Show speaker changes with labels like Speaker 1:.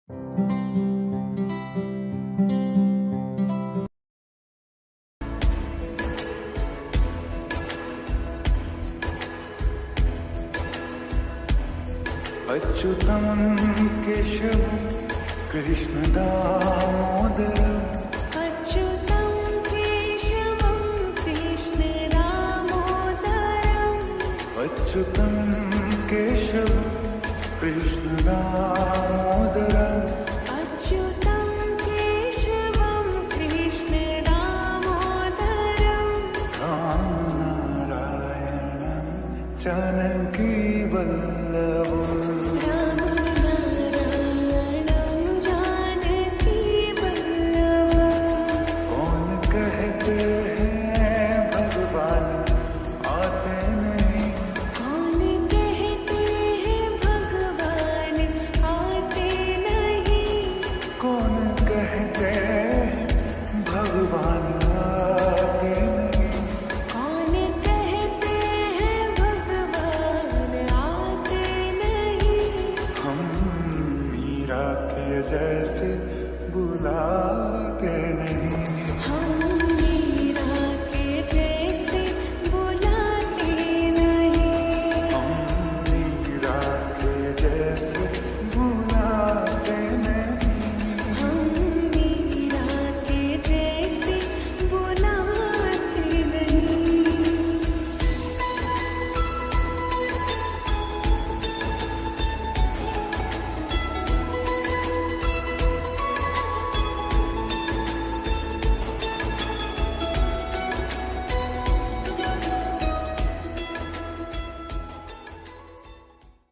Speaker 1: अच्युतं केशवं कृष्ण दामोदरम्
Speaker 2: अच्युतं केशवं कृष्ण दामोदरम्
Speaker 1: अच्युतं केशवं कृष्ण दामोदरम्
Speaker 2: अच्युतं केशवं कृष्ण दामोदरम्
Speaker 1: रामनारायणं जानकी वल्लभम् जैसे बुलाते नहीं।